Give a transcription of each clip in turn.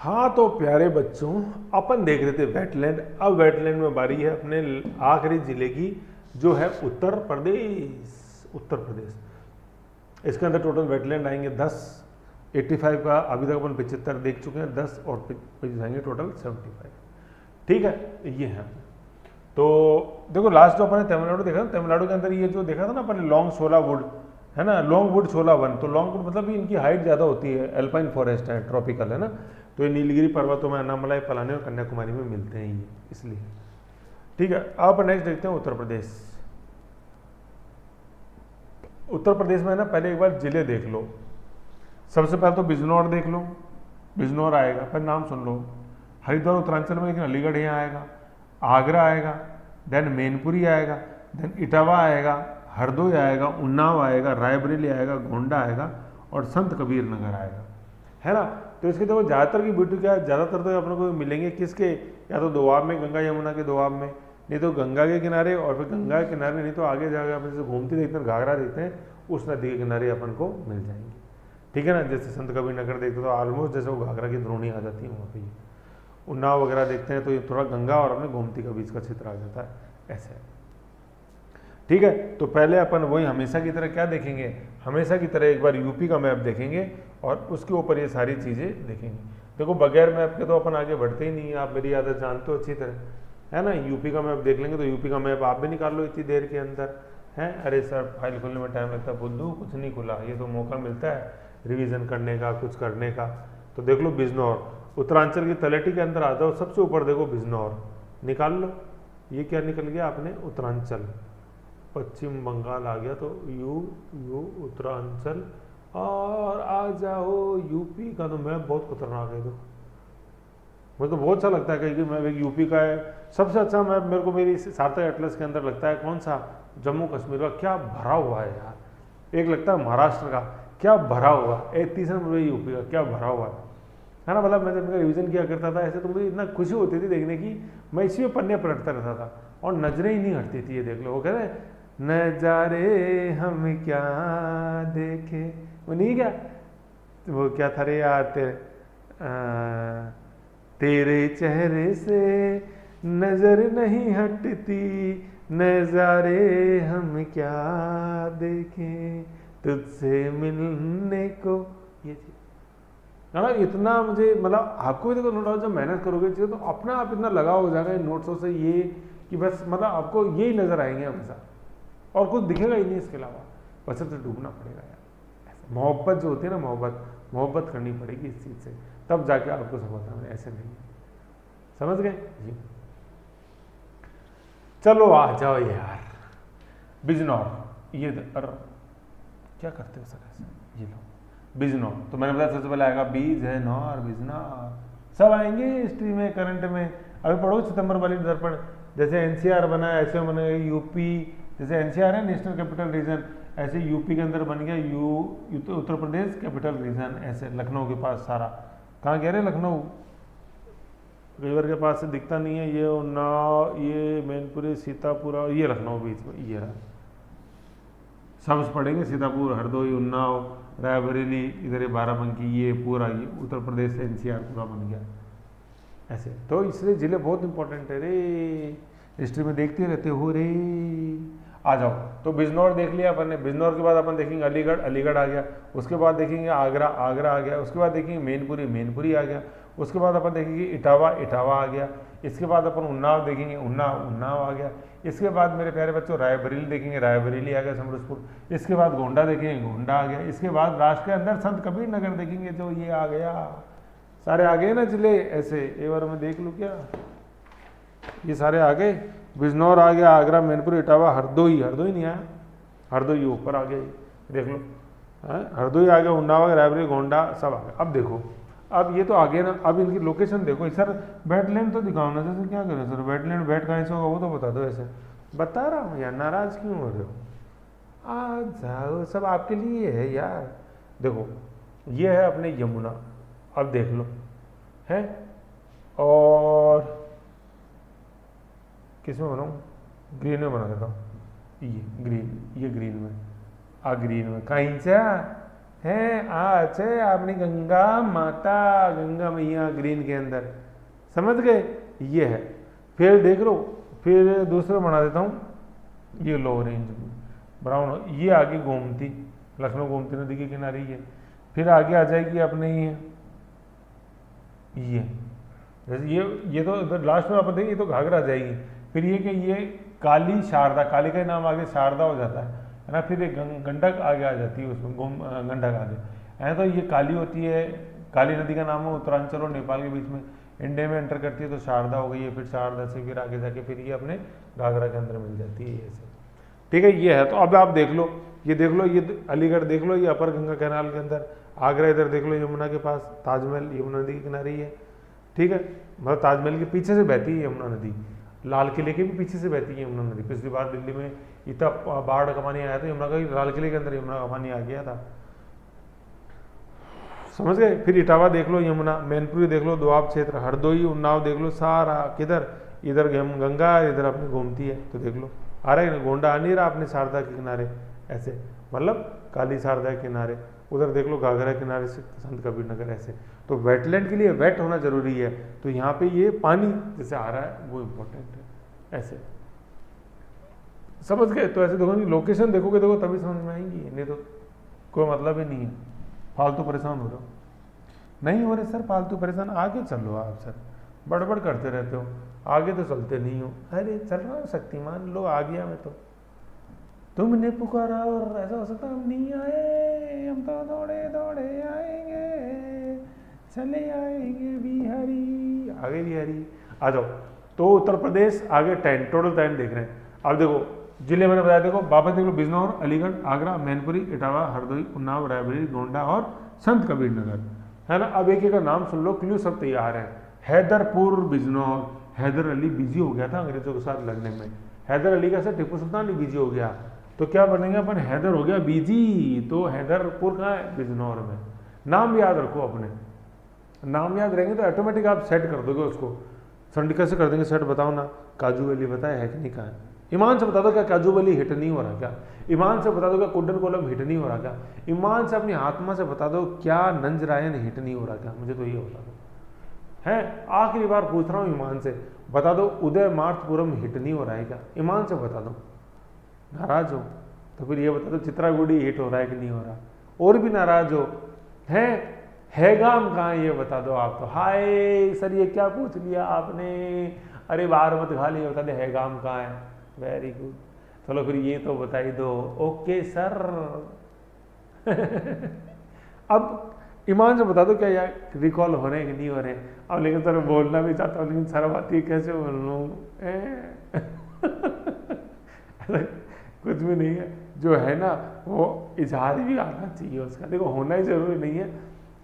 हाँ तो प्यारे बच्चों, अपन देख रहे थे वेटलैंड। अब वेटलैंड में बारी है अपने आखिरी जिले की, जो है उत्तर प्रदेश। उत्तर प्रदेश, इसके अंदर टोटल वेटलैंड आएंगे 10। 85 का अभी तक अपन 75 देख चुके हैं, 10 और 25 आएंगे, टोटल 75। ठीक है, ये है। तो देखो लास्ट जो अपन ने तमिलनाडु देखा ना, तमिलनाडु के अंदर ये जो देखा था ना अपन ने, लॉन्ग शोला वुड है ना, लॉन्ग वुड शोला वन। तो लॉन्ग वुड मतलब इनकी हाइट ज़्यादा होती है, एल्पाइन फॉरेस्ट है, ट्रॉपिकल है ना। तो ये नीलगिरी पर्वतों में, अन्नामलाई, पलानी और कन्याकुमारी में मिलते हैं ये, इसलिए। ठीक है, अब नेक्स्ट देखते हैं उत्तर प्रदेश। उत्तर प्रदेश में ना पहले एक बार जिले देख लो। सबसे पहले तो बिजनौर देख लो, बिजनौर आएगा, फिर नाम सुन लो। हरिद्वार उत्तरांचल में, लेकिन अलीगढ़ यहाँ आएगा। आगरा आएगा, देन मैनपुरी आएगा, देन इटावा आएगा, हरदोई आएगा, उन्नाव आएगा, रायबरेली आएगा, गोंडा आएगा और संत कबीर नगर आएगा, है ना। तो इसके देखो ज़्यादातर की ब्यूटी क्या है, ज़्यादातर तो अपने को मिलेंगे किसके, या तो दोआब में, गंगा यमुना के दोआब में, नहीं तो गंगा के किनारे, और फिर गंगा के किनारे नहीं तो आगे जाकर अपन जैसे घूमती देखते हैं, घाघरा देखते हैं, उस नदी के किनारे अपन को मिल जाएंगे। ठीक है ना, जैसे संत कबीर नगर देखते तो ऑलमोस्ट जैसे वो घाघरा की द्रोणी आ जाती है वहाँ पे। उन्नाव वगैरह देखते हैं तो ये थोड़ा गंगा और अपने गोमती का बीच का क्षेत्र आ जाता है, ऐसे। ठीक है, तो पहले अपन वही हमेशा की तरह क्या देखेंगे, हमेशा की तरह एक बार यूपी का मैप देखेंगे और उसके ऊपर ये सारी चीज़ें देखेंगे। देखो बगैर मैप के तो अपन आगे बढ़ते ही नहीं है, आप मेरी आदत जानते हो अच्छी तरह, है ना। यूपी का मैप देख लेंगे तो यूपी का मैप आप भी निकाल लो इतनी देर के अंदर, है। अरे सर फाइल खुलने में टाइम लगता है, बुद्धू कुछ नहीं खुला, ये तो मौका मिलता है रिवीजन करने का, कुछ करने का। तो देख लो बिजनौर, उत्तरांचल की तलेटी के अंदर आ जाओ, सबसे ऊपर देखो बिजनौर, निकाल लो। ये क्या निकल गया आपने, उत्तरांचल। पश्चिम बंगाल आ गया, तो यू उत्तरांचल, और आ जाओ यूपी का। तो मैप बहुत खतरनाक है, तो मुझे तो बहुत अच्छा लगता है कहीं कि मैप एक यूपी का है। सबसे अच्छा मैप मेरे को मेरी सार्थक एटलस के अंदर लगता है कौन सा, जम्मू कश्मीर का, क्या भरा हुआ है यार। एक लगता है महाराष्ट्र का, क्या भरा हुआ, एक तीसरा मुझे यूपी का, क्या भरा हुआ है ना। मतलब मैं जब रिवीजन किया करता था ऐसे, तो मुझे इतना खुशी होती थी देखने की, मैं इसी में पन्ने पलटता रहता था और नजरें ही नहीं हटती थी। ये देख लो, वो कह रहे नजारे हम क्या देखे, वो नहीं क्या, वो क्या था रे यार, तेरे चेहरे से नजर नहीं हटती, नजारे हम क्या देखें, तुझसे मिलने को। ये चीज ना इतना मुझे, मतलब आपको भी देखो नो डाउट, जब मेहनत करोगे चीज़ें तो अपना आप इतना लगाव हो जाएगा इन नोट्सों से, ये कि बस मतलब आपको यही नजर आएंगे हमेशा, और कुछ दिखेगा ही नहीं इसके अलावा। बस तो डूबना पड़ेगा यार, मोहब्बत जो होती है ना, मोहब्बत करनी पड़ेगी इस चीज़ से, तब जाके आपको समझ आए, ऐसे नहीं। समझ गए जी। चलो आ जाओ यार, बिजनौर। ये अरे क्या करते हो सर ऐसे, ये लो बिजनौर। तो मैंने बताया सबसे पहले आएगा बीज है नौर, बिजनौर, सब आएंगे हिस्ट्री में, करंट में। अभी पढ़ो सितंबर वाली दर्पण, जैसे एनसीआर बना है ऐसे बनेगा यूपी, जैसे एनसीआर है नेशनल कैपिटल रीजन, ऐसे यूपी के अंदर बन गया उत्तर प्रदेश कैपिटल रीजन, ऐसे लखनऊ के पास सारा। कहाँ कह रहे लखनऊ, रिवर के पास से दिखता नहीं है, ये उन्नाव, ये मैनपुरी, सीतापुर, ये लखनऊ बीच में, ये रहा। सब पढ़ेंगे, सीतापुर, हरदोई, उन्नाव, रायबरेली, इधर ये बाराबंकी, ये पूरा ये उत्तर प्रदेश से एनसीआर पूरा बन गया ऐसे। तो इसलिए जिले बहुत इंपॉर्टेंट है रे, हिस्ट्री में देखते रहते हो रे। आ जाओ, तो बिजनौर देख लिया अपन ने। बिजनौर के बाद अपन देखेंगे अलीगढ़, अलीगढ़ आ गया। उसके बाद देखेंगे आगरा, आगरा आ गया। उसके बाद देखेंगे मैनपुरी, मैनपुरी आ गया। उसके बाद अपन देखेंगे इटावा, इटावा आ गया। इसके बाद अपन उन्नाव देखेंगे, उन्नाव, उन्नाव आ गया। इसके बाद मेरे प्यारे बच्चों रायबरेली देखेंगे, रायबरेली आ गया, समरसपुर। इसके बाद गोंडा देखेंगे, गोंडा आ गया। इसके बाद राष्ट्र के अंदर संत कबीर नगर देखेंगे, जो ये आ गया। सारे आ गए ना जिले ऐसे, एक बार मैं देख लूँ क्या, ये सारे आ गए। बिजनौर आ गया, आगरा, मैनपुरी, इटावा, हरदोई, हरदोई नहीं आया, हरदोई ऊपर आ गया, देख लो, हरदोई आ गया, उन्नाव, रायबरेली, गोंडा, सब आ गया। अब देखो, अब ये तो आगे ना, अब इनकी लोकेशन देखो। सर वेटलैंड तो दिखाओ ना, जैसे क्या करें सर, वेटलैंड वेट कहाँ से होगा वो तो बता दो। ऐसे बता रहा हूँ यार, नाराज क्यों हो रहे हो, आ जाओ, सब आपके लिए है यार। देखो ये है अपने यमुना, अब देख लो है, और किस में बनाऊँ, ग्रीन में बना देता हूँ, ये ग्रीन, ये ग्रीन में, ग्रीन में कहीं से हैं अच्छे अपनी गंगा माता, गंगा मैया ग्रीन के अंदर, समझ गए, ये है। फिर देख लो, फिर दूसरा बना देता हूँ, ये लो ऑरेंज ब्राउन, ये आगे गोमती, लखनऊ गोमती नदी के किनारे ये। फिर आगे आ जाएगी अपने ये जैसे ये तो इधर लास्ट में अपन देखें, ये तो घाघरा आ जाएगी। फिर ये कि ये काली शारदा, काली का नाम आगे शारदा हो जाता है ना। फिर एक गंडक आगे आ जाती है, उसमें गंडक आगे है। तो ये काली होती है, काली नदी का नाम है, उत्तरांचल और नेपाल के बीच में इंडिया में एंटर करती है, तो शारदा हो गई है। फिर शारदा से फिर आगे जाके फिर ये अपने घाघरा के अंदर मिल जाती है ऐसे, ठीक है। ये है, तो अब आप देख लो, ये देख लो, ये अलीगढ़ देख लो, ये अपर गंगा कैनाल के अंदर, आगरा इधर देख लो यमुना के पास, ताजमहल यमुना नदी के किनारे ही है, ठीक है। मतलब ताजमहल के पीछे से बहती है यमुना नदी, लाल किले के भी पीछे से बहती है यमुना नदी। पिछली बार दिल्ली में इतना बाढ़ का पानी आया था यमुना का, लाल किले के अंदर यमुना का पानी आ गया था, समझ गए। फिर इटावा देख लो यमुना, मैनपुरी देख लो, दोआब क्षेत्र, हरदोई उन्नाव देख लो, सारा किधर, इधर गंगा, इधर अपनी गोमती है, तो देख लो आ रहा है। गोंडा आ नहीं रहा अपने शारदा के किनारे ऐसे, मतलब काली शारदा के किनारे, उधर देख लो घाघरा किनारे से संत कबीर नगर ऐसे। तो वेटलैंड के लिए वेट होना जरूरी है, तो यहाँ पे ये पानी जैसे आ रहा है वो इम्पोर्टेंट है ऐसे, समझ गए। तो ऐसे देखो, लोकेशन देखोगे देखो तभी समझ में आएंगी, नहीं तो कोई मतलब ही नहीं है, फालतू परेशान हो रहे हो। नहीं हो रहे सर फालतू परेशान, आगे चलो आप सर, बड़बड़ करते रहते हो, आगे तो चलते नहीं हो। अरे चल रहा हूँ शक्तिमान, लो आ गया मैं, तो तुमने पुकारा और ऐसा हो सकता हम नहीं आए, हम तो दौड़े दौड़े आएंगे, चले आएंगे बिहारी, आगे बिहारी आ जाओ। तो उत्तर प्रदेश आगे 10 टोटल 10 देख रहे हैं। अब देखो जिले मैंने बताया, देखो वापस देख लो, बिजनौर, अलीगढ़, आगरा, मैनपुरी, इटावा, हरदोई, उन्नाव, रायबरेली, गोंडा और संत कबीर नगर, है ना। अब एक एक का नाम सुन लो, क्ल्यू सब तैयार है। हैदरपुर बिजनौर, हैदर अली बिजी हो गया था अंग्रेजों के साथ लड़ने में, हैदर अली का सर टीपू सुल्तान भी बिजी हो गया, तो क्या बनेंगे अपन, हैदर हो गया बिजी, तो हैदरपुर कहाँ है, बिजनौर में। नाम याद रखो अपने, नाम याद रहेंगे तो ऑटोमेटिक आप सेट कर दोगे उसको। संडी कैसे कर देंगे सेट, बताओ ना। काजू वैली बताया है कि नहीं, कहा है, ईमान से बता दो क्या काजू वैली हिट नहीं हो रहा क्या, ईमान से बता दो क्या कुंडन कोलम हिट नहीं हो रहा क्या, ईमान से अपनी आत्मा से बता दो क्या नंजरायन हिट नहीं हो रहा क्या, मुझे तो ये बता दो, है आखिरी बार पूछ रहा हूँ ईमान से बता दो, उदय मार्तपुरम हिट नहीं हो रहा है क्या, ईमान से बता दो। नाराज हो तो फिर ये बता दो चित्रागुड़ी हिट हो रहा है कि नहीं हो रहा, और भी नाराज हो है गाम कहाँ है ये बता दो आप। तो हाय सर ये क्या पूछ लिया आपने, अरे बाहर मत खा लिया, बता दे है गाम कहाँ है, वेरी गुड, चलो फिर ये तो बता ही दो, ओके सर। अब ईमान से बता दो क्या यार रिकॉल हो रहे हैं कि नहीं हो रहे हैं। अब लेकिन सर बोलना भी चाहता हूँ लेकिन शर्म आती है कैसे बोल लूँ। कुछ भी नहीं है, जो है ना वो इजहार भी आना चाहिए उसका, देखो होना ही जरूरी नहीं है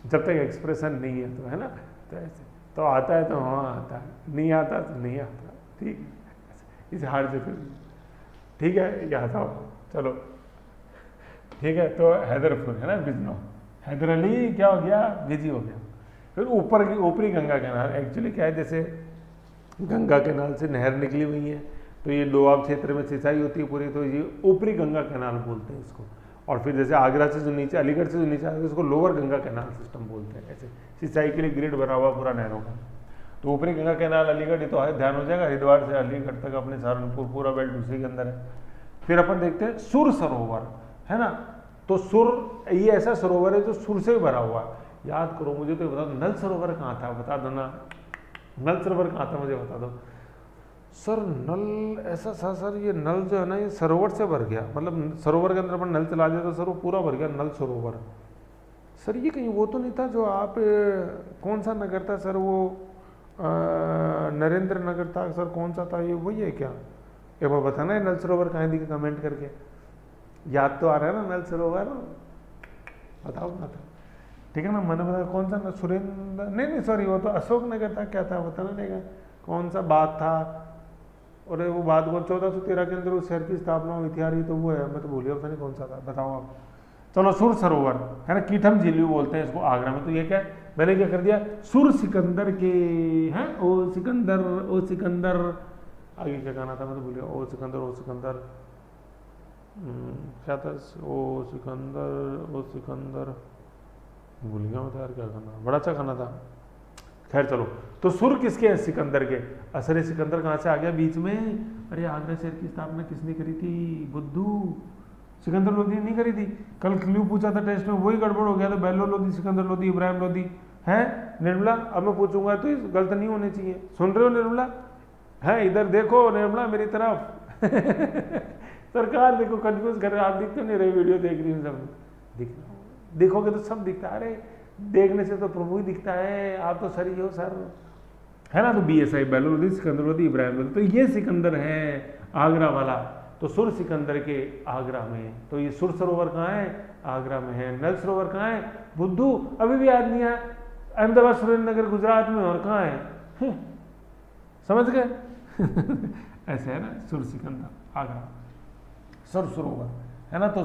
जब तक एक्सप्रेशन नहीं है, तो है ना। तो ऐसे तो आता है तो हाँ आता है, नहीं आता तो नहीं आता, ठीक है, इजहार जरूरी, ठीक है, याद आओ चलो, ठीक है। तो हैदरपुर है ना, बिजनौर, हैदर अली क्या हो गया, बिजी हो गया। फिर ऊपर की ऊपरी गंगा कैनाल, एक्चुअली क्या है जैसे गंगा कैनाल से नहर निकली हुई है, तो ये दोआब क्षेत्र में सिंचाई होती है पूरी, तो ये ऊपरी गंगा कैनाल बोलते हैं इसको। और फिर जैसे आगरा से जो नीचे, अलीगढ़ से जो नीचे आता है उसको लोअर गंगा कैनाल सिस्टम बोलते हैं, ऐसे सिंचाई के लिए ग्रिड बना हुआ पूरा नहरों का। तो ऊपरी गंगा कैनाल अलीगढ़, ये तो ध्यान हो जाएगा, हरिद्वार से अलीगढ़ तक अपने सहारनपुर पूरा बेल्ट उसी के अंदर है। फिर अपन देखते हैं सुर सरोवर, है ना। तो सुर ये ऐसा सरोवर है जो सुर से भरा हुआ है, याद करो मुझे तो बता दो, नल सरोवर कहाँ था बता दो ना, नल सरोवर कहाँ था मुझे बता दो। सर नल ऐसा था सर, ये नल जो है ना ये सरोवर से भर गया, मतलब सरोवर के अंदर अपन नल चला दिया तो सर वो पूरा भर गया नल सरोवर। सर ये कहीं वो तो नहीं था जो आप कौन सा नगर था सर, वो नरेंद्र नगर था सर, कौन सा था ये, वही है क्या, एक बार बताना है नल सरोवर कहाँ दिखे कमेंट करके, याद तो आ रहा है ना नल सरोवर, बताओ ना था, ठीक है ना। मैंने बताया कौन सा, सुरेंद्र नहीं सॉरी वो तो अशोक नगर था, क्या था बताना नहीं, कौन सा बात था, और वो बात को 1413 के अंदर उस शहर की स्थापना हुई थी यार, ये तो वो है, मैं तो भूल गया पता नहीं कौन सा था, बताओ आप। चलो सुर सरोवर है ना, कीथम झील भी बोलते हैं इसको आगरा में। तो ये क्या है, मैंने क्या कर दिया, सुर सिकंदर के हैं, ओ सिकंदर, आगे क्या गाना था मैं तो भूल गया, ओ सिकंदर क्या था, ओ सिकंदर भूल गया हूँ तो यार, क्या खाना, बड़ा अच्छा खाना था। खैर चलो, तो सुर किसके हैं? सिकंदर के। असर सिकंदर कहाँ से आ गया बीच में? अरे आगरा शहर की स्थापना किसने करी थी? बुद्धू। सिकंदर लोधी ने नहीं करी थी। कल क्ल्यू पूछा था टेस्ट में, वही गड़बड़ हो गया था। बेल्लो लोधी, सिकंदर लोधी, इब्राहिम लोधी है। निर्मला, अब मैं पूछूंगा तो गलत नहीं होने चाहिए। सुन रहे हो निर्मला? है, इधर देखो निर्मला मेरी तरफ। सरकार देखो कंफ्यूज कर रहे, आप दिखते नहीं रहे, वीडियो देख रही हूँ सब। देखोगे तो सब दिखता है। अरे देखने से तो प्रभु ही दिखता है, आप तो सर ही हो सर, है ना। तो BSI, बेल्लो लोधी, सिकंदर लोधी, इब्राहिम लोधी। तो ये सिकंदर है आगरा वाला। तो सुर सिकंदर के आगरा में। तो ये सुर सरोवर कहाँ है? आगरा में है। नल सरोवर कहाँ है? बुद्धू अभी भी याद नहीं आया। अहमदाबाद, सुरेंद्रनगर गुजरात में, और कहाँ है? समझ गए? ऐसे है ना, सुर सिकंदर आगरा, सुर सरोवर, है ना। तो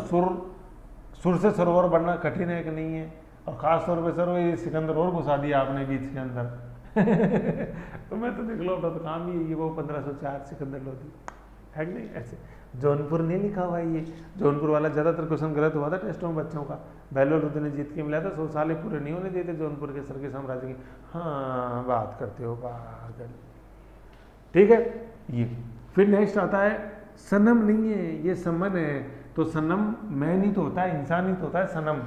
सुर से सरोवर बनना कठिन है कि नहीं है? और खास तौर पे सर वो ये सिकंदर और घुसा दिया आपने बीच के अंदर। तो मैं तो देख लो, अपना तो काम ही है ये, वो 1504 सिकंदर लोधी है कि नहीं। ऐसे जौनपुर नहीं लिखा हुआ है ये, जौनपुर वाला ज़्यादातर क्वेश्चन गलत हुआ था टेस्टों में बच्चों का। बेल्लो लोधी ने जीत के मिला था, 100 साल पूरे नहीं होने देते जौनपुर के सर के साम्राज्य की। हाँ बात करते हो पागल, ठीक है। ये फिर नेक्स्ट आता है सनम, नहीं है ये समन है। तो सनम मैन ही तो होता है, इंसान ही तो होता है सनम।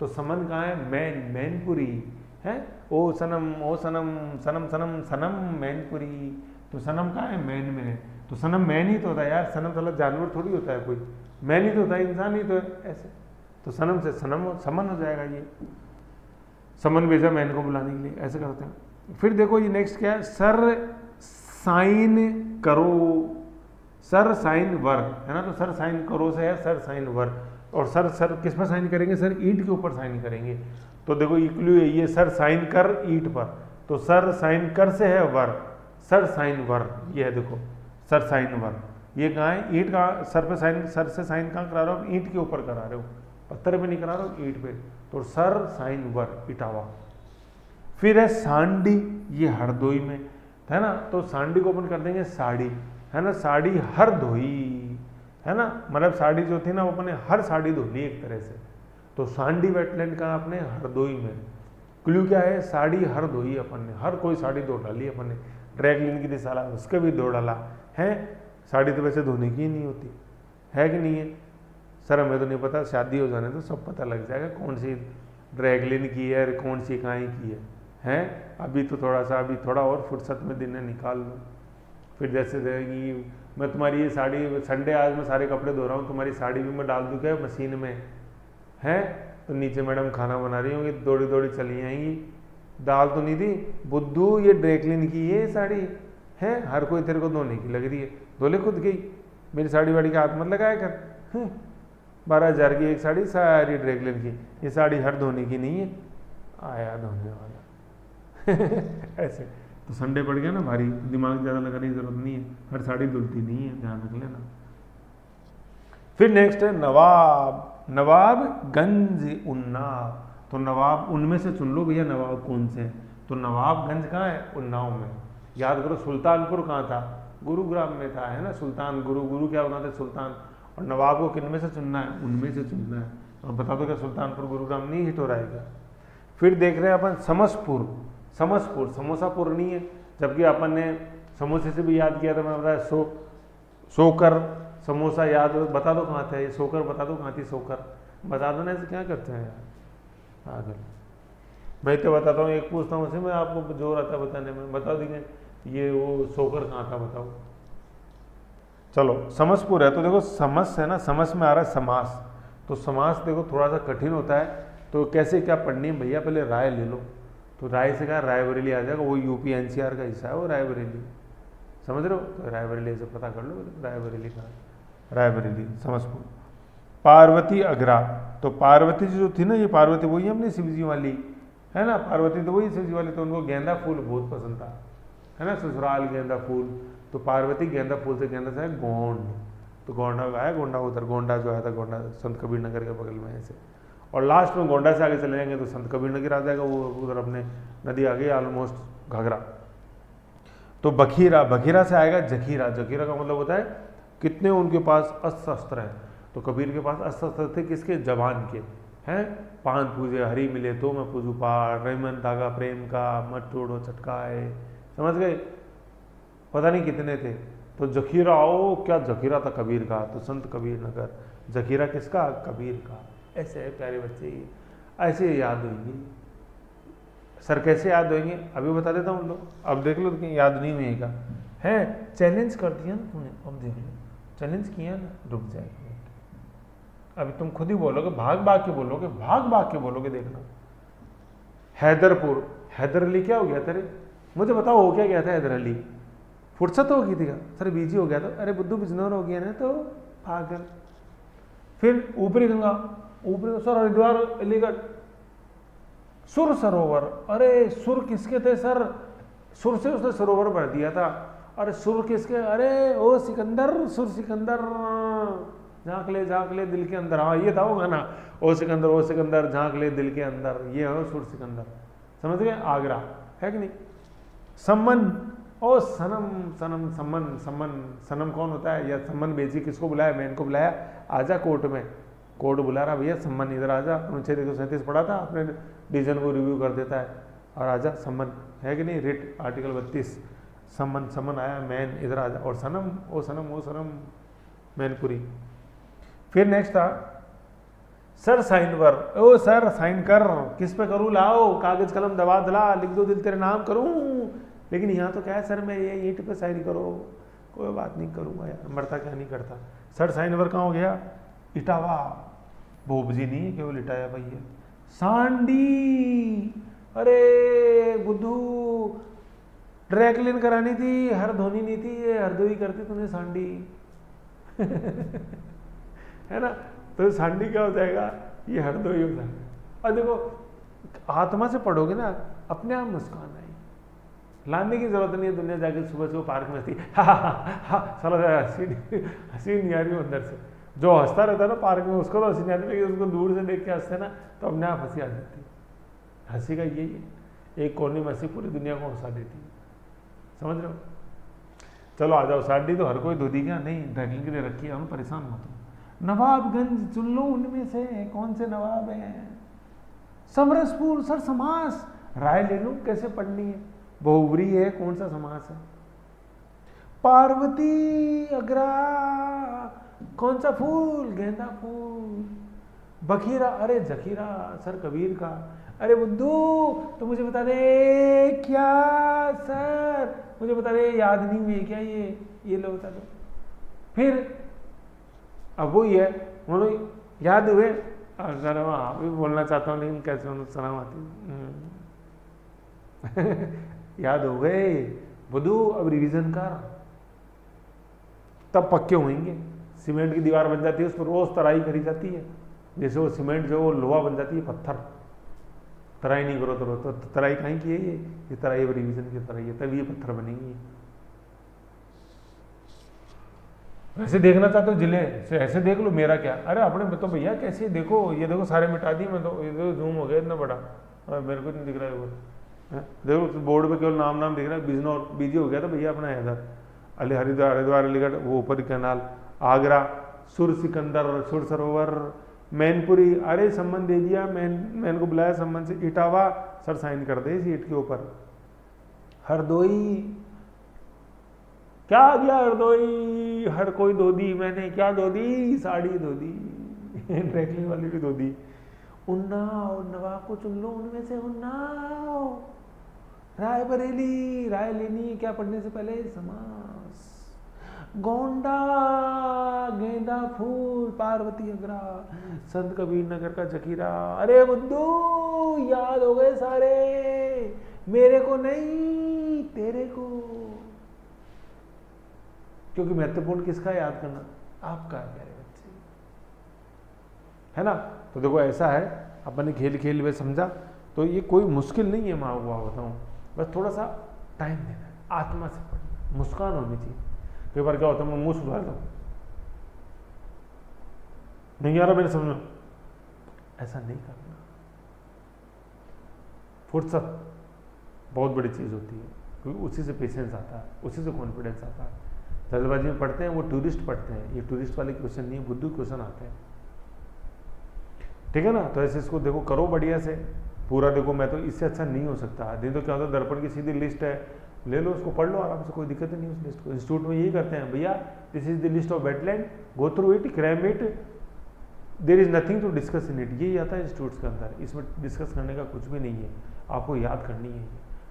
तो समन कहाँ है? मैन, मैनपुरी है। ओ सनम, ओ सनम, सनम सनम सनम मैनपुरी। तो सनम कहाँ है? मैन में है। तो सनम मैन ही तो होता है यार, सनम साला जानवर थोड़ी होता है कोई, मैन ही तो होता है, इंसान ही तो है ऐसे। तो सनम से सनम समन हो जाएगा, ये समन भेजा मैन को बुलाने के लिए, ऐसे करते हैं। फिर देखो ये नेक्स्ट क्या है? सर साइन करो, सर साइन वर, है ना। तो सर साइन करो से है सर साइन वर। और सर किस पर साइन करेंगे? सर ईंट के ऊपर साइन करेंगे। तो देखो इक्लू है ये, सर साइन कर ईंट पर। तो सर साइन कर से है वर, सर साइन वर, ये है देखो सर साइन वर। ये कहाँ है? ईंट का सर पे साइन, सर से साइन कहाँ करा रहे हो? ईंट के ऊपर करा रहे हो, पत्थर पे नहीं करा रहे हो, ईंट पे। तो सर साइन वर, इटावा। फिर है सांडी, ये हरदोई में, है ना। तो सांडी को अपन कर देंगे साड़ी, है ना। साड़ी हर धोई, है ना। मतलब साड़ी जो थी ना, वो अपने हर साड़ी धो ली एक तरह से। तो सांडी वेटलैंड का अपने हरदोई में। क्लू क्या है? साड़ी हर धोई अपन ने, हर कोई साड़ी धो डाली अपन ने। ड्रैगलिन की दिसाला उसके भी धो डाला है। साड़ी तो वैसे धोने की ही नहीं होती है कि नहीं है? सर हमें तो नहीं पता, शादी हो जाने तो सब पता लग जाएगा कौन सी ड्रैगलिन की है और कौन सी काई की है। हैं अभी तो थोड़ा सा, अभी थोड़ा और फुर्सत में दिन निकाल लो। फिर जैसे रहेगी, मैं तुम्हारी ये साड़ी, संडे आज मैं सारे कपड़े धो रहा हूँ, तुम्हारी साड़ी भी मैं डाल दूँ क्या मशीन में? है तो नीचे मैडम खाना बना रही होंगी, दौड़ी दौड़ी चली आएंगी, दाल तो नहीं दी, बुद्धू ये ड्रैगलिन की ये साड़ी है, हर कोई तेरे को धोने की लग रही है, धोले खुद की, मेरी साड़ी वाड़ी का हाथ मत लगाया कर। 12,000 की एक साड़ी, सारी ड्रैगलिन की, ये साड़ी हर धोने की नहीं है, आया धोने वाला। ऐसे तो संडे पड़ गया ना भारी, दिमाग ज़्यादा लगाने की जरूरत नहीं है, हर साड़ी धुलती नहीं है, ध्यान रख लेना। फिर नेक्स्ट है नवाब, नवाबगंज उन्नाव। तो नवाब उनमें से चुन लो भैया, नवाब कौन से हैं? तो नवाबगंज कहाँ है? उन्नाव में। याद करो सुल्तानपुर कहाँ था? गुरुग्राम में था, है ना। सुल्तान गुरु क्या बनाते? सुल्तान। और नवाब को किन में से चुनना है? उनमें से चुनना है। और बता दो क्या सुल्तानपुर गुरुग्राम नहीं हिट हो रहा है क्या? फिर देख रहे हैं अपन समसपुर, समोसापुर नहीं है, जबकि अपन ने समोसे से भी याद किया था, मैं बताया सोकर समोसा याद, बता दो कहाँ था ये सोकर, बता दो कहाँ थी सोकर, बता दो ना, ऐसे क्या करते हैं यार आगे। मैं तो बताता हूँ, एक पूछता हूँ उसे, मैं आपको जोर आता है बताने में, बता देंगे ये वो सोकर कहाँ था बताओ। चलो समसपुर है। तो देखो समस है ना, समस में आ रहा है समास। तो समास देखो थोड़ा सा कठिन होता है, तो कैसे क्या पढ़नी है भैया, पहले राय ले लो। तो राय से क्या रायबरेली आ जाएगा, वो यूपी एनसीआर का हिस्सा है वो रायबरेली, समझ रहे हो। तो रायबरेली से पता कर लो रायबरेली का, रायबरेली समसपुर। पार्वती अगरा, तो पार्वती जो थी ना, ये पार्वती वही अपनी शिव जी वाली, है ना। पार्वती तो वही शिव जी वाली, तो उनको गेंदा फूल बहुत पसंद था, है ना, ससुराल गेंदा फूल। तो पार्वती गेंदा फूल से, गेंदा से है गोंड, तो गोंडा आया, गोंडा उधर, गोंडा जो आया था, गोंडा संत कबीर नगर के बगल में ऐसे। और लास्ट में गोंडा से आगे चले जाएंगे तो संत कबीर नगर आ जाएगा, वो उधर अपने नदी आ गई ऑलमोस्ट घाघरा। तो बखीरा, बखीरा से आएगा जखीरा, जखीरा का मतलब होता है कितने उनके पास अस्त्र शस्त्र हैं। तो कबीर के पास अस्त्र शस्त्र थे किसके? जवान के, हैं, पान पूजे हरी मिले तो मैं पूजू पार, रहीमन धागा प्रेम का मत तोड़ो चटकाए, समझ गए। पता नहीं कितने थे। तो जखीरा, ओ क्या जखीरा था कबीर का, तो संत कबीर नगर, जखीरा किसका, कबीर का। ऐसे है प्यारे बच्चे, ऐसे याद होंगे। सर कैसे याद होंगे अभी बता देता हूँ, लो अब देख लो कि याद नहीं होएगा। है चैलेंज कर दिया ना तूने, अब देख लो चैलेंज किया ना, रुक जाएगा। अभी तुम खुद ही बोलोगे, भाग भाग के बोलोगे, भाग भाग के बोलोगे, देखना। हैदरपुर, हैदर अली क्या हो गया तेरे, मुझे बताओ हो क्या गया था हैदर अली, फुर्सत हो गई थी क्या, सर बिजी हो गया था, अरे बुद्धू बिजनौर हो गया ना तो पागल। फिर ऊपरी गंगा, ऊपरी सर हरिद्वार अलीगढ़, सुर सरोवर, अरे सुर किसके थे सर, सुर से उसने सरोवर भर दिया था। अरे सुर किसके, अरे ओ सिकंदर, सुर सिकंदर, झांक ले दिल के अंदर, हाँ ये था वो गाना, ओ सिकंदर झांक ले दिल के अंदर, ये हो सुर सिकंदर, समझ गए। आगरा है कि नहीं। सम्मन, ओ सनम सनम सम्मन, सम्मन सनम कौन होता है, या सम्मन बेची किसको बुलाया, मैन को बुलाया, आजा कोर्ट में, कोर्ट बुला रहा भैया सम्मन इधर आजा, अनुच्छेद 137 पढ़ा था अपने डिवीजन को रिव्यू कर देता है, और आजा सम्मन, है कि नहीं, रिट आर्टिकल 32, सम्मन, सम्मन आया, मैन इधर आजा, और सनम, ओ सनम मैनपुरी। फिर नेक्स्ट था सर साइन वर, ओ सर साइन कर, किस पे करूँ, लाओ कागज कलम दबा दिला, लिख दो दिल तेरे नाम करूँ, लेकिन यहाँ तो क्या है सर मैं ये ईंट पे साइन करो, कोई बात नहीं करूँगा यार, मरता क्या नहीं करता। सर साइन वर कहाँ हो गया, इटावा, बोबजी नहीं है केवल इटाया भाई है। सांडी, अरे बुद्धू ड्राई क्लीन करानी थी, हर धोनी नहीं थी, ये हरदोई करती तूने सांडी है ना, तो सांडी क्या हो जाएगा, ये हरदोई हो जाएगा। और देखो आत्मा से पढ़ोगे ना, अपने आप मुस्कान आएगी, लाने की जरूरत नहीं है, दुनिया जाके सुबह सुबह पार्क में हंसी साला हंसी नहीं आ रही अंदर से, जो हंसता रहता है ना पार्क में उसको तो हंसी नहीं आती, लेकिन उसको दूर से देख के हंसते ना तो अपने आप हंसी आ जाती है। हंसी का यही है, एक कोने में हंसी पूरी दुनिया को हंसा देती है, समझ रहे हो। चलो आ जाओ, साड़ी तो हर कोई धो दी क्या, नहीं ड्राइविंग के लिए रखी है, हम परेशान मत हो। नवाबगंज चुन लो, उनमें से कौन से नवाब हैं। समरसपुर, सर समास राय ले लो कैसे पढ़नी है, बहुब्री है, कौन सा समास है। पार्वती अग्रा, कौन सा फूल, गेंदा फूल। बखीरा, अरे जखीरा सर कबीर का। अरे बुद्धू तो मुझे बता दे, क्या सर मुझे बता दे, याद नहीं हुई क्या ये लो बता दो। फिर अब वही है, बोलो याद हुए, अगर हाँ भी बोलना चाहता हूँ लेकिन कैसे सलाम आती याद हो गए बुद्धू, अब रिवीजन कर, तब पक्के होंगे। सीमेंट की दीवार बन जाती है, उस पर रोज तराई करी जाती है, जैसे वो सीमेंट जो वो लोहा बन जाती है, पत्थर। तराई नहीं करो तो तराई कहीं की है, ये तराई रिवीजन की तराई है, तब ये पत्थर बनेंगी। वैसे देखना चाहते हो जिले से ऐसे देख लो, मेरा क्या, अरे अपने तो भैया कैसे देखो, ये देखो सारे मिटा दिए मैं तो, ये देखो जूम हो गया इतना बड़ा, मेरे को नहीं दिख रहा है वो, देखो बोर्ड पे केवल नाम दिख रहा है, बिजनौर बिजी हो गया था भैया अपना इधर, अली हरिद्वार अलीगढ़, वो ऊपर कैनाल, आगरा, सुर सिकंदर, सुर सरोवर, मैनपुरी, अरे सम्मन दे दिया, मैन को बुलाया सम्मन से, इटावा सर साइन कर दे सीट के ऊपर। हरदोई, क्या आ गया हरदोई, हर कोई धो दी, मैंने क्या धो दी, साड़ी धो दी ड्राइक्लिंग वाली भी धो दी। उन्नाव, नवाब को चुन लो उनमें से, उन्नाव, रायबरेली, राय लेनी क्या पढ़ने से पहले, समास। गोंडा, गेंदा फूल, पार्वती अग्रा, संत कबीर नगर का जखीरा। अरे बुद्धू याद हो गए सारे, मेरे को नहीं तेरे को, क्योंकि महत्वपूर्ण किसका याद करना, आपका है प्यारे बच्चे, है ना। तो देखो ऐसा है, अपन ने खेल खेल में समझा, तो ये कोई मुश्किल नहीं है, मैं हुआ बताऊँ, बस थोड़ा सा टाइम देना है, आत्मा से पढ़ना, मुस्कान होनी चाहिए। कई बार क्या होता है, मैं मुंह सुधार दूँ, नहीं आ रहा मेरे समझ में, ऐसा नहीं करना। फुर्सत बहुत बड़ी चीज़ होती है, क्योंकि उसी से पेशेंस आता है, उसी से कॉन्फिडेंस आता है। जल्दबाजी में पढ़ते हैं, वो टूरिस्ट पढ़ते हैं, ये टूरिस्ट वाले क्वेश्चन नहीं है, बुद्धू क्वेश्चन आते हैं। ठीक है ना। तो ऐसे इसको देखो करो बढ़िया से पूरा, देखो मैं तो इससे अच्छा नहीं हो सकता। नहीं तो क्या होता है, दर्पण की सीधी लिस्ट है, ले लो उसको पढ़ लो आराम से, कोई दिक्कत नहीं उस लिस्ट को। इंस्टीट्यूट में यही करते हैं भैया, this is the list of wetland, go through it, cram it, there is nothing to discuss in it. यही आता है इंस्टीट्यूट्स के अंदर, इसमें डिस्कस करने का कुछ भी नहीं है, आपको याद करनी है।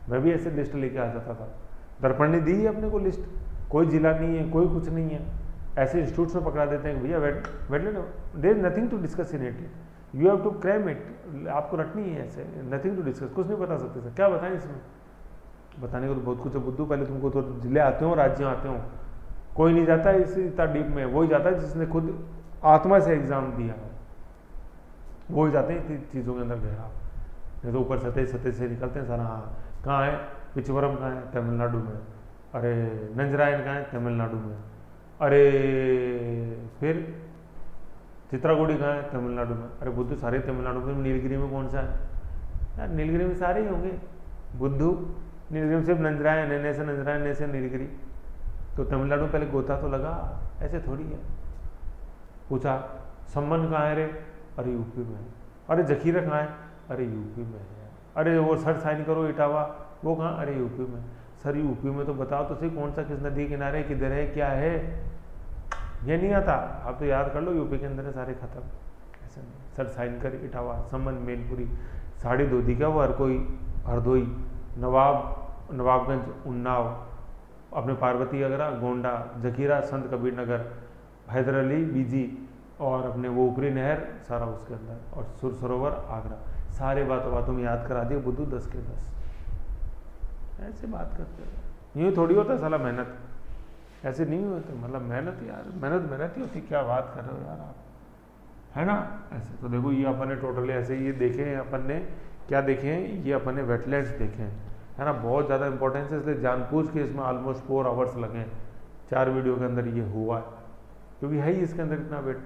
मैं भी ऐसे लिस्ट लेके आ जाता था, दर्पण ने दी है अपने को लिस्ट, कोई जिला नहीं है, कोई कुछ नहीं है, ऐसे इंस्टीट्यूट्स में पकड़ा देते हैं कि भैया wetland, there is nothing to discuss in it, you have to cram it, आपको रटनी है ऐसे, नथिंग टू डिस्कस, कुछ नहीं बता सकते सर, क्या बताएं इसमें, बताने को तो बहुत कुछ है बुद्धू। पहले तुमको तो जिले आते हो, राज्य आते हो, कोई नहीं जाता है इसी इतना डीप में, वही जाता है जिसने खुद आत्मा से एग्जाम दिया हो, वही जाते हैं चीज़ों के अंदर गहरा, नहीं तो ऊपर सतह से निकलते हैं सारा। हाँ कहाँ है पिचवरम, कहाँ है तमिलनाडु में, अरे नंजरायन कहाँ है तमिलनाडु में, अरे फिर चित्रागुड़ी कहाँ है तमिलनाडु में, अरे बुद्धू सारे तमिलनाडु में, नीलगिरी में कौन सा है यार, नीलगिरी में सारे ही होंगे बुद्धू, नीलगिरी में सिर्फ नंजरायन है, ऐसे नंजरायन ऐसे नीलगिरी, तो तमिलनाडु में पहले गोता तो लगा, ऐसे थोड़ी है। पूछा सम्मन कहाँ है रे, अरे यूपी में, अरे जखीरा कहाँ है, अरे यूपी में है, अरे वो सर साइन करो इटावा, वो कहाँ, अरे यूपी में, सर यूपी में तो बताओ तो सही कौन सा, किस नदी किनारे, किधर है, क्या है, ये नहीं आता, आप तो याद कर लो, यूपी के अंदर है सारे खत्म, ऐसा नहीं। सर साइन कर इटावा, सम्मन, मेनपुरी, साड़ी धोती का वो, हर कोई हरदोई, नवाबगंज, उन्नाव, अपने पार्वती अगरा, गोंडा, जखीरा, संत कबीर नगर, हैदर अली, बीजी, और अपने वो ऊपरी नहर सारा उसके अंदर, और सुर सरोवर आगरा, सारे बातों में याद करा दिए बुद्धू 10 के 10। ऐसे बात करते हो, यूँ थोड़ी होता है साला मेहनत, ऐसे नहीं होते, मतलब मेहनत यार, मेहनत ही होती, क्या बात कर रहे हो यार आप, है ना। ऐसे तो देखो ये अपन ने टोटली ऐसे ये देखे हैं, अपन ने क्या देखे हैं, ये अपन ने वेटलैंड्स देखे हैं, है ना। बहुत ज़्यादा इंपॉर्टेंस है, इसलिए जानबूझ के इसमें ऑलमोस्ट 4 आवर्स लगे, 4 वीडियो के अंदर ये हुआ है, क्योंकि है ही इसके अंदर इतना वेट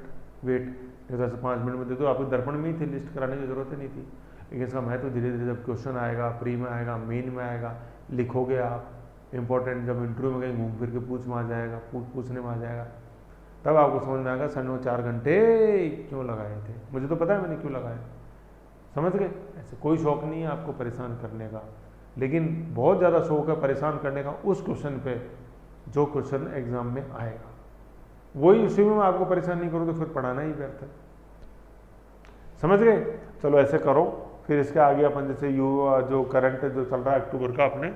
नहीं तो ऐसे 5 मिनट में दे दो, आपको दर्पण में ही थी, लिस्ट कराने की जरूरत ही नहीं थी। लेकिन इसका महत्व धीरे धीरे जब क्वेश्चन आएगा, प्री में आएगा, मेन में आएगा, लिखोगे आप, इंपॉर्टेंट जब इंटरव्यू में कहीं घूम फिर के पूछने में आ जाएगा, तब आपको समझ में आएगा सर ने 4 घंटे क्यों लगाए थे। मुझे तो पता है मैंने क्यों लगाए, समझ गए। ऐसे कोई शौक नहीं है आपको परेशान करने का, लेकिन बहुत ज़्यादा शौक है परेशान करने का उस क्वेश्चन पे जो क्वेश्चन एग्जाम में आएगा, वही उसी में मैं आपको परेशान नहीं करूँ तो फिर पढ़ाना ही व्यर्थ है, समझ गए। चलो ऐसे करो, फिर इसके आगे अपन जैसे जो करंट जो चल रहा है अक्टूबर का, अपने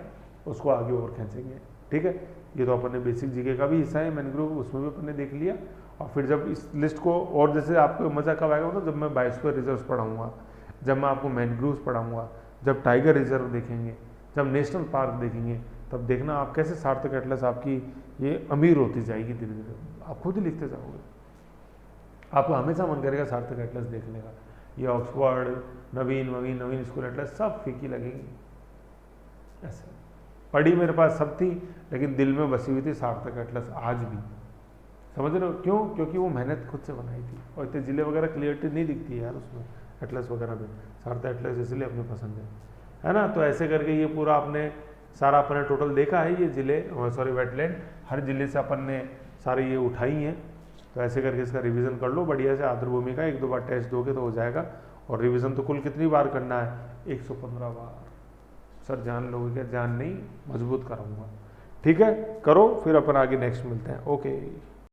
उसको आगे और खींचेंगे, ठीक है। ये तो अपन ने बेसिक जीके का भी हिस्सा है मैनग्रोव, उसमें भी अपन ने देख लिया। और फिर जब इस लिस्ट को और जैसे आपको मज़ा कब आएगा तो जब मैं बायोस्फीयर रिजर्व पढ़ाऊँगा, जब मैं आपको मैनग्रोव्स पढ़ाऊँगा, जब टाइगर रिजर्व देखेंगे, जब नेशनल पार्क देखेंगे, तब देखना आप कैसे सार्थक एटलस आपकी ये अमीर होती जाएगी धीरे धीरे, आप खुद ही लिखते जाओगे, आपको हमेशा मन करेगा सार्थक एटलस देखने का। ये ऑक्सफोर्ड, नवीन स्कूल एटलस सब फीकी लगेंगी, ऐसे पढ़ी मेरे पास सब थी, लेकिन दिल में बसी हुई थी सार्थक एटलस आज भी, समझ रहे हो क्यों, क्योंकि वो मेहनत खुद से बनाई थी, और इतने जिले वगैरह क्लियरिटी नहीं दिखती है यार उसमें एटलस वगैरह में, सार्थक एटलस इसलिए अपने पसंद है ना। तो ऐसे करके ये पूरा आपने सारा अपने टोटल देखा है, ये जिले वेटलैंड, हर जिले से अपन ने सारी ये उठाई हैं। तो ऐसे करके इसका रिवीजन कर लो बढ़िया से, आर्द्रभूमि का 1-2 बार टेस्ट दोगे तो हो जाएगा। और रिवीजन तो कुल कितनी बार करना है, 115 बार। सर जान लोगे क्या, जान नहीं, मजबूत कराऊंगा, ठीक है। करो फिर अपन आगे नेक्स्ट मिलते हैं, ओके।